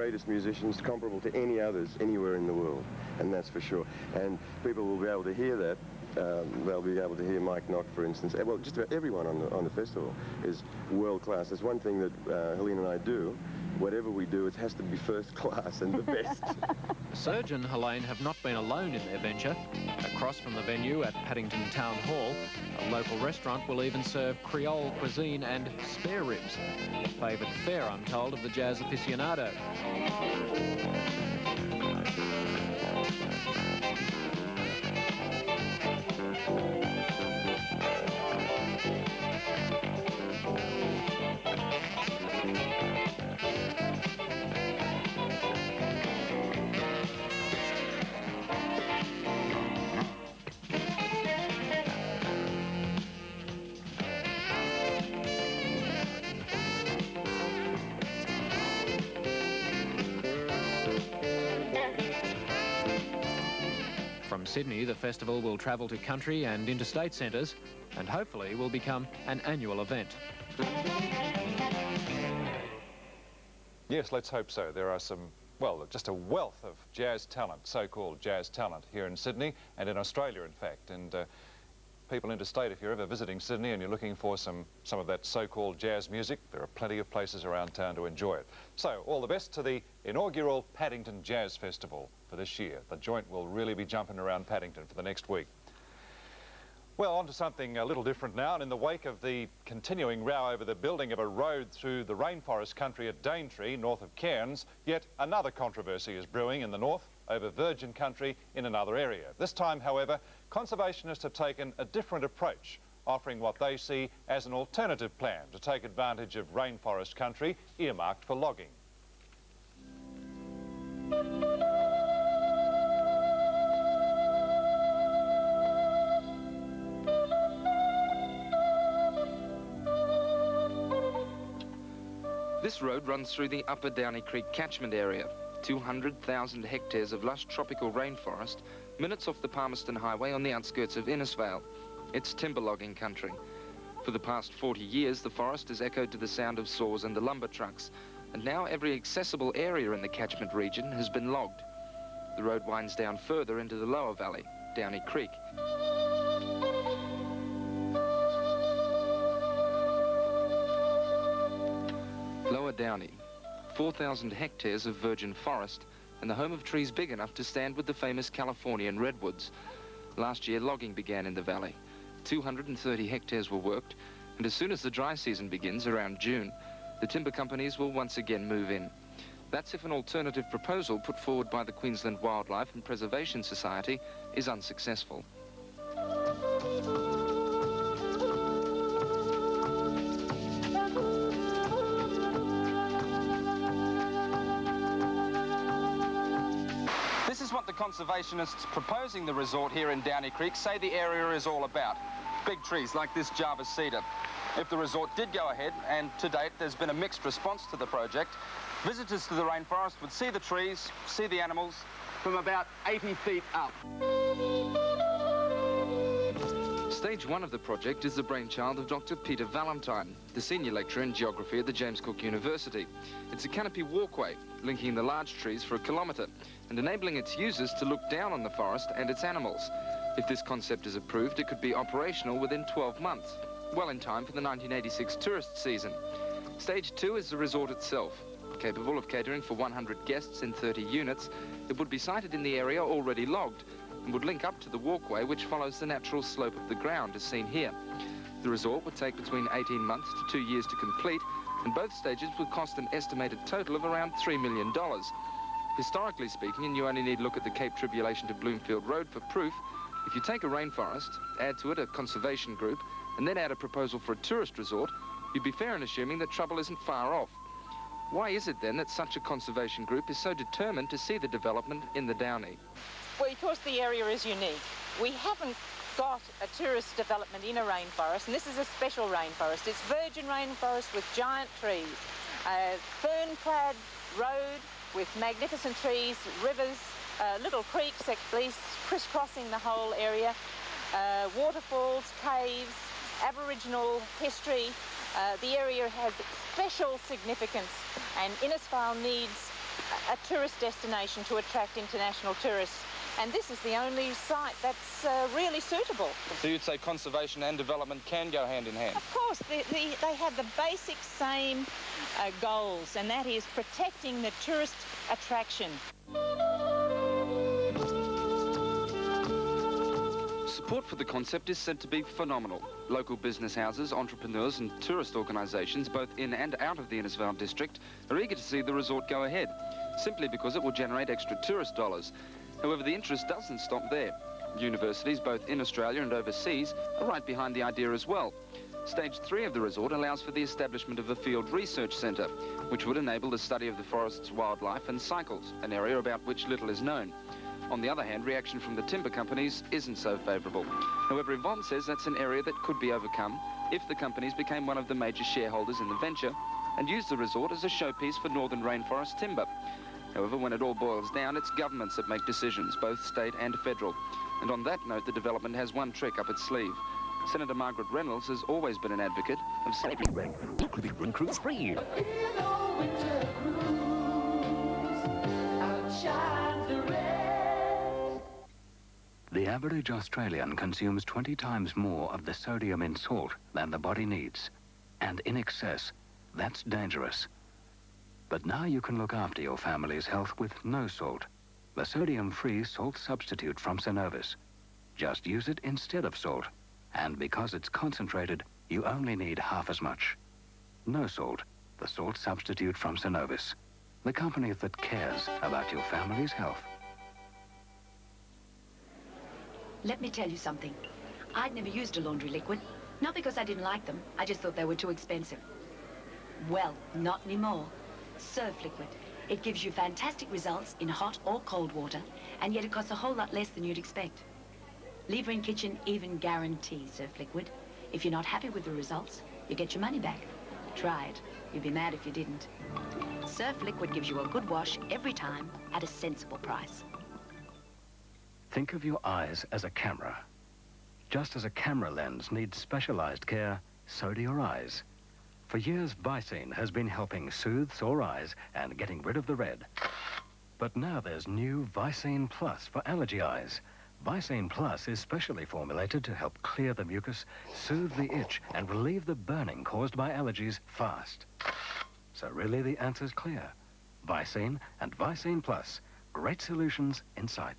greatest musicians, comparable to any others anywhere in the world, and that's for sure. And people will be able to hear that. They'll be able to hear Mike Nock, for instance. Well, just about everyone on the festival is world class. There's one thing that Helene and I do. Whatever we do, it has to be first class and the best. Serge and Helene have not been alone in their venture. Across from the venue at Paddington Town Hall, a local restaurant will even serve Creole cuisine and spare ribs, a favoured fare, I'm told, of the jazz aficionado. From Sydney, the festival will travel to country and interstate centres and hopefully will become an annual event. Yes, let's hope so. There are some, well, just a wealth of jazz talent, so-called jazz talent, here in Sydney and in Australia, in fact. And people interstate, if you're ever visiting Sydney and you're looking for some of that so-called jazz music, there are plenty of places around town to enjoy it. So, all the best to the inaugural Paddington Jazz Festival for this year. The joint will really be jumping around Paddington for the next week. Well, on to something a little different now, and in the wake of the continuing row over the building of a road through the rainforest country at Daintree, north of Cairns, yet another controversy is brewing in the north over virgin country in another area. This time, however, conservationists have taken a different approach, offering what they see as an alternative plan to take advantage of rainforest country earmarked for logging. This road runs through the Upper Downy Creek catchment area, 200,000 hectares of lush tropical rainforest, minutes off the Palmerston Highway on the outskirts of Innisfail. It's timber logging country. For the past 40 years, the forest has echoed to the sound of saws and the lumber trucks, and now every accessible area in the catchment region has been logged. The road winds down further into the lower valley, Downy Creek. Lower Downy, 4,000 hectares of virgin forest and the home of trees big enough to stand with the famous Californian redwoods. Last year, logging began in the valley. 230 hectares were worked, and as soon as the dry season begins around June, the timber companies will once again move in. That's if an alternative proposal put forward by the Queensland Wildlife and Preservation Society is unsuccessful. This is what the conservationists proposing the resort here in Downy Creek say the area is all about. Big trees like this Java cedar. If the resort did go ahead, and to date there's been a mixed response to the project, visitors to the rainforest would see the trees, see the animals from about 80 feet up. Stage one of the project is the brainchild of Dr. Peter Valentine, the senior lecturer in geography at the James Cook University. It's a canopy walkway linking the large trees for a kilometre and enabling its users to look down on the forest and its animals. If this concept is approved, it could be operational within 12 months, well in time for the 1986 tourist season. Stage 2 is the resort itself. Capable of catering for 100 guests in 30 units, it would be sited in the area already logged and would link up to the walkway which follows the natural slope of the ground as seen here. The resort would take between 18 months to 2 years to complete, and both stages would cost an estimated total of around $3 million. Historically speaking, and you only need to look at the Cape Tribulation to Bloomfield Road for proof, if you take a rainforest, add to it a conservation group, and then add a proposal for a tourist resort, you'd be fair in assuming that trouble isn't far off. Why is it then that such a conservation group is so determined to see the development in the Downy? Well, because the area is unique. We haven't got a tourist development in a rainforest, and this is a special rainforest. It's virgin rainforest with giant trees, a fern-clad road with magnificent trees, rivers, little creeks at least crisscrossing the whole area, waterfalls, caves, Aboriginal history. The area has special significance, and Innisfail needs a tourist destination to attract international tourists. And this is the only site that's really suitable. So you'd say conservation and development can go hand in hand? Of course, they have the basic same goals, and that is protecting the tourist attraction. Support for the concept is said to be phenomenal. Local business houses, entrepreneurs and tourist organisations, both in and out of the Innisfail district, are eager to see the resort go ahead, simply because it will generate extra tourist dollars. However, the interest doesn't stop there. Universities, both in Australia and overseas, are right behind the idea as well. Stage 3 of the resort allows for the establishment of a field research centre, which would enable the study of the forest's wildlife and cycles, an area about which little is known. On the other hand, reaction from the timber companies isn't so favourable. However, Yvonne says that's an area that could be overcome if the companies became one of the major shareholders in the venture and used the resort as a showpiece for northern rainforest timber. However, when it all boils down, it's governments that make decisions, both state and federal. And on that note, the development has one trick up its sleeve. Senator Margaret Reynolds has always been an advocate of cruise free. The average Australian consumes 20 times more of the sodium in salt than the body needs. And in excess, that's dangerous. But now you can look after your family's health with no salt. The sodium-free salt substitute from Synovus. Just use it instead of salt. And because it's concentrated, you only need half as much. No salt, the salt substitute from Synovus. The company that cares about your family's health. Let me tell you something. I'd never used a laundry liquid. Not because I didn't like them. I just thought they were too expensive. Well, not anymore. Surf Liquid. It gives you fantastic results in hot or cold water, and yet it costs a whole lot less than you'd expect. Lever in Kitchen even guarantees Surf Liquid. If you're not happy with the results, you get your money back. Try it. You'd be mad if you didn't. Surf Liquid gives you a good wash every time at a sensible price. Think of your eyes as a camera. Just as a camera lens needs specialized care, so do your eyes. For years, Visine has been helping soothe sore eyes and getting rid of the red. But now there's new Visine Plus for allergy eyes. Visine Plus is specially formulated to help clear the mucus, soothe the itch, and relieve the burning caused by allergies fast. So really the answer's clear. Visine and Visine Plus. Great solutions in sight.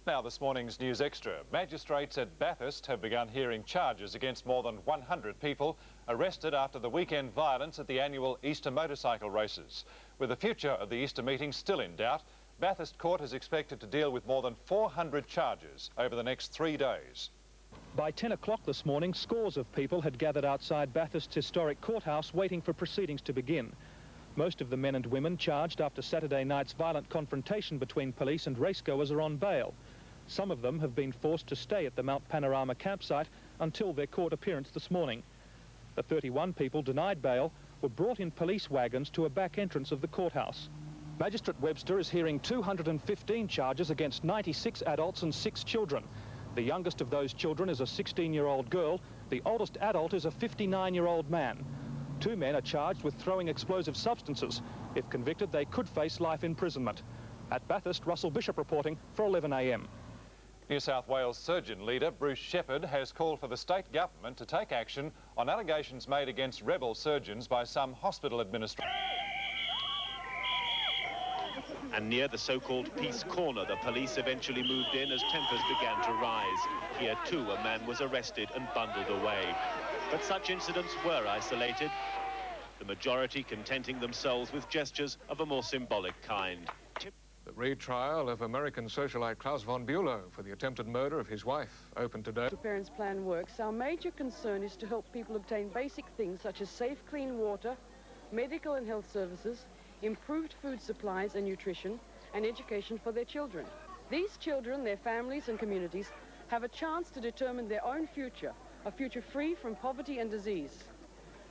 Now, this morning's News Extra. Magistrates at Bathurst have begun hearing charges against more than 100 people arrested after the weekend violence at the annual Easter motorcycle races. With the future of the Easter meeting still in doubt, Bathurst Court is expected to deal with more than 400 charges over the next 3 days. By 10 o'clock this morning, scores of people had gathered outside Bathurst's historic courthouse waiting for proceedings to begin. Most of the men and women charged after Saturday night's violent confrontation between police and racegoers are on bail. Some of them have been forced to stay at the Mount Panorama campsite until their court appearance this morning. The 31 people denied bail were brought in police wagons to a back entrance of the courthouse. Magistrate Webster is hearing 215 charges against 96 adults and 6 children. The youngest of those children is a 16-year-old girl. The oldest adult is a 59-year-old man. 2 men are charged with throwing explosive substances. If convicted, they could face life imprisonment. At Bathurst, Russell Bishop reporting for 11 a.m. New South Wales surgeon leader Bruce Shepherd has called for the state government to take action on allegations made against rebel surgeons by some hospital administrators. And near the so-called Peace Corner, the police eventually moved in as tempers began to rise. Here too, a man was arrested and bundled away. But such incidents were isolated, the majority contenting themselves with gestures of a more symbolic kind. The retrial of American socialite Klaus von Bülow for the attempted murder of his wife opened today. The Parents' Plan works. Our major concern is to help people obtain basic things such as safe, clean water, medical and health services, improved food supplies and nutrition, and education for their children. These children, their families and communities have a chance to determine their own future, a future free from poverty and disease.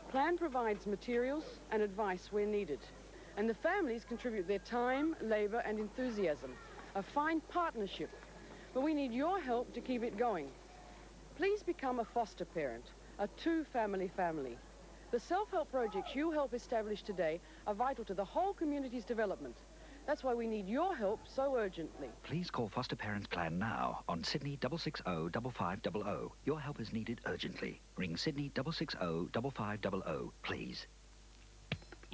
Plan provides materials and advice where needed, and the families contribute their time, labor and enthusiasm, a fine partnership, but we need your help to keep it going. Please become a foster parent, a two-family family. The self-help projects you help establish today are vital to the whole community's development. That's why we need your help so urgently. Please call Foster Parents Plan now on Sydney 660 5500. Your help is needed urgently. Ring Sydney 660 5500, please.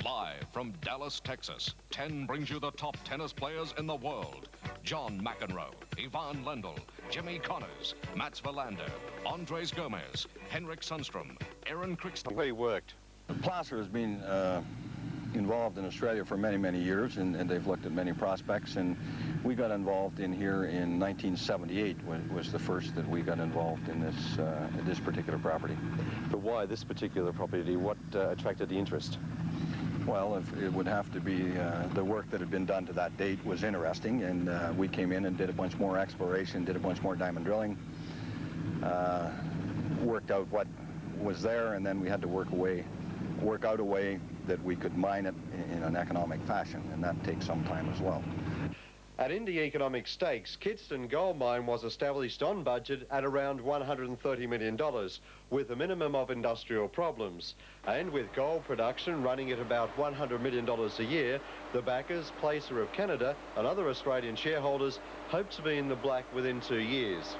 Live from Dallas, Texas, 10 brings you the top tennis players in the world. John McEnroe, Ivan Lendl, Jimmy Connors, Mats Wilander, Andres Gomez, Henrik Sundstrom, Aaron Crickstone. Where he worked. Placer has been involved in Australia for many, many years, and they've looked at many prospects, and we got involved in here in 1978 was the first that we got involved in this particular property. But why this particular property? What attracted the interest? Well, it would have to be the work that had been done to that date was interesting, and we came in and did a bunch more exploration, did a bunch more diamond drilling, worked out what was there, and then we had to work out a way that we could mine it in an economic fashion, and that takes some time as well. At Indy Economic Stakes, Kidston Gold Mine was established on budget at around $130 million, with a minimum of industrial problems. And with gold production running at about $100 million a year, the backers, Placer of Canada, and other Australian shareholders hope to be in the black within 2 years.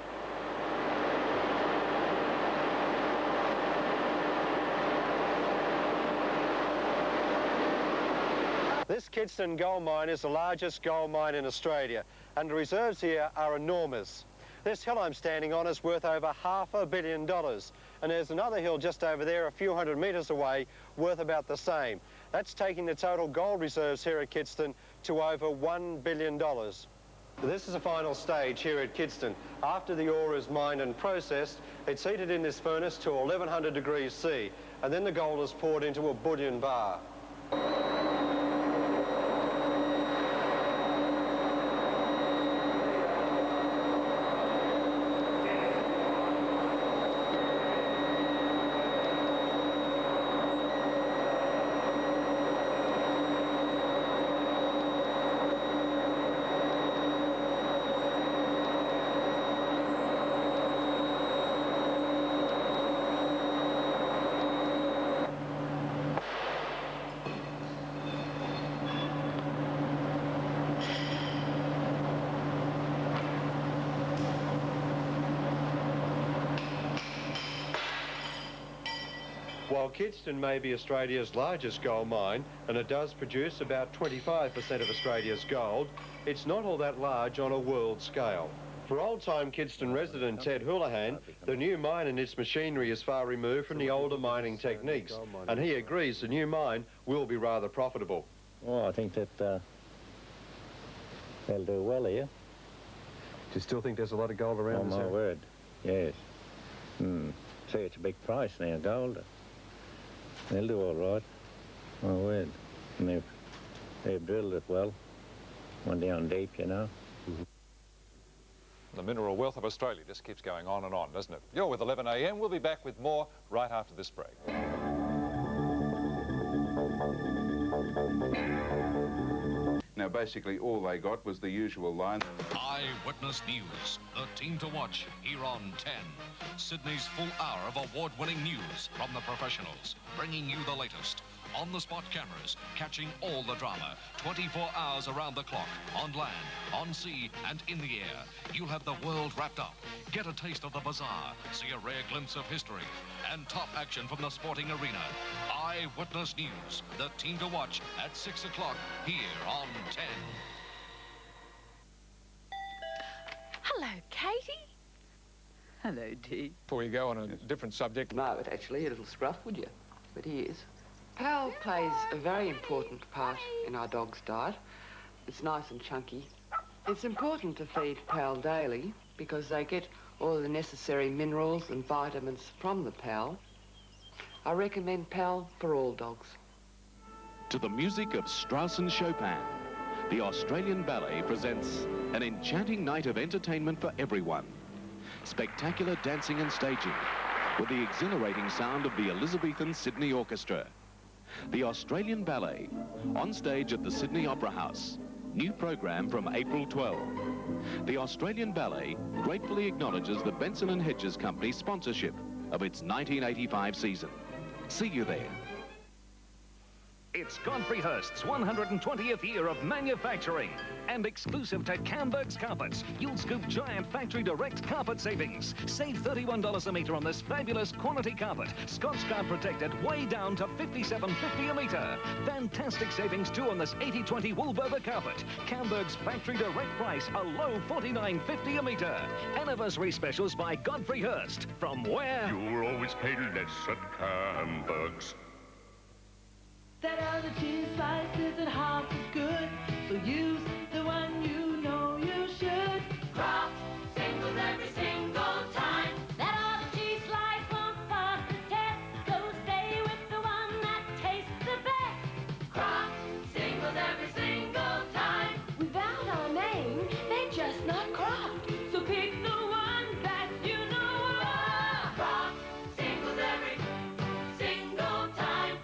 This Kidston Gold Mine is the largest gold mine in Australia, and the reserves here are enormous. This hill I'm standing on is worth over $500 million, and there's another hill just over there a few hundred metres away worth about the same. That's taking the total gold reserves here at Kidston to over $1 billion. This is the final stage here at Kidston. After the ore is mined and processed, it's heated in this furnace to 1100 degrees C, and then the gold is poured into a bullion bar. While Kidston may be Australia's largest gold mine, and it does produce about 25% of Australia's gold, it's not all that large on a world scale. For old-time Kidston resident Ted Houlihan, the new mine and its machinery is far removed from the older mining techniques, and he agrees the new mine will be rather profitable. Well, I think that they'll do well here. Do you still think there's a lot of gold around? Oh, my word, yes. See, it's a big price now, gold. They'll do all right. My word. And they've drilled it well. Went down deep, you know. The mineral wealth of Australia just keeps going on and on, doesn't it? You're with 11 a.m. We'll be back with more right after this break. Now, basically, all they got was the usual line. Eyewitness News, the team to watch here on 10. Sydney's full hour of award-winning news from the professionals, bringing you the latest. On-the-spot cameras, catching all the drama, 24 hours around the clock, on land, on sea, and in the air. You'll have the world wrapped up. Get a taste of the bazaar, see a rare glimpse of history, and top action from the sporting arena. Eyewitness News, the team to watch at 6 o'clock here on 10. Hello, Katie. Hello, Dee. Before we go on a different subject. No, it actually, a little scruff, would you? But he is. Pal plays a very important part in our dog's diet. It's nice and chunky. It's important to feed Pal daily because they get all the necessary minerals and vitamins from the Pal. I recommend Pal for all dogs. To the music of Strauss and Chopin, the Australian Ballet presents an enchanting night of entertainment for everyone. Spectacular dancing and staging with the exhilarating sound of the Elizabethan Sydney Orchestra. The Australian Ballet, on stage at the Sydney Opera House. New program from April 12. The Australian Ballet gratefully acknowledges the Benson & Hedges Company's sponsorship of its 1985 season. See you there. It's Godfrey Hirst's 120th year of manufacturing. And exclusive to Camberg's Carpets, you'll scoop giant factory direct carpet savings. Save $31 a metre on this fabulous quality carpet. Scotch-Guard protected way down to $57.50 a metre. Fantastic savings too on this 80/20 wool Berber carpet. Camberg's factory direct price, a low $49.50 a metre. Anniversary specials by Godfrey Hirst. From where? You'll always pay less at Camberg's. That other cheese slice isn't half as good, so use the one you know you should. Kraft Singles every single time. That other cheese slice won't pass the test, so stay with the one that tastes the best. Kraft Singles every single time. Without our name, they're just not Kraft, so pick the one that you know of. Kraft Singles every single time.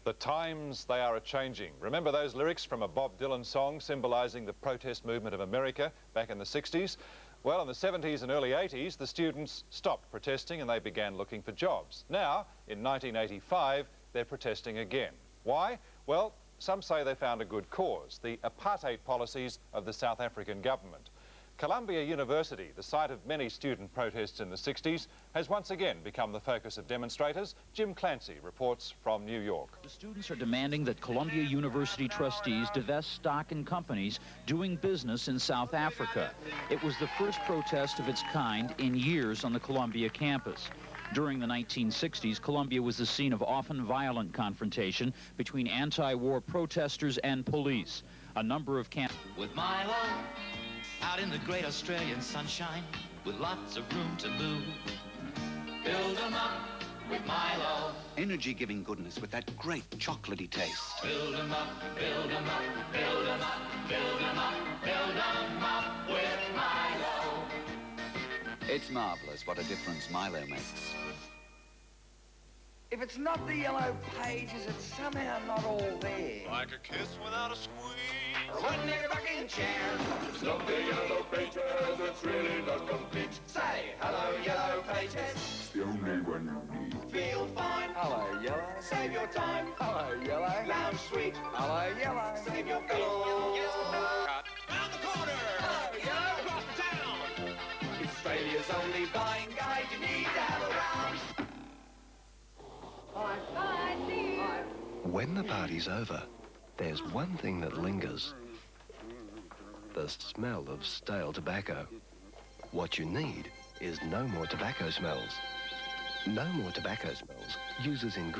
The times, they are a-changing. Remember those lyrics from a Bob Dylan song symbolising the protest movement of America back in the 60s? Well, in the 70s and early 80s, the students stopped protesting and they began looking for jobs. Now, in 1985, they're protesting again. Why? Well, some say they found a good cause, the apartheid policies of the South African government. Columbia University, the site of many student protests in the 60s, has once again become the focus of demonstrators. Jim Clancy reports from New York. The students are demanding that Columbia University trustees divest stock in companies doing business in South Africa. It was the first protest of its kind in years on the Columbia campus. During the 1960s, Columbia was the scene of often violent confrontation between anti-war protesters and police. A number of With Milo, out in the great Australian sunshine, with lots of room to move. Build 'em up with Milo. Energy-giving goodness with that great chocolatey taste. Build 'em up, build 'em up, build 'em up, build 'em up, build 'em up with Milo. It's marvellous what a difference Milo makes. If it's not the yellow pages, it's somehow not all there. Like a kiss without a squeeze. One in a rocking chair. It's not the yellow pages, it's really not complete. Say, hello, yellow pages. It's the only one you need. Feel fine. Hello, yellow. Save your time. Hello, yellow. Lounge sweet. Hello, yellow. Save your fellow. Cut. Round the corner. Hello, yellow. Across the town. Australia's only buying guide you need to have around. When the party's over, there's one thing that lingers. The smell of stale tobacco. What you need is no more tobacco smells. No more tobacco smells uses ingredients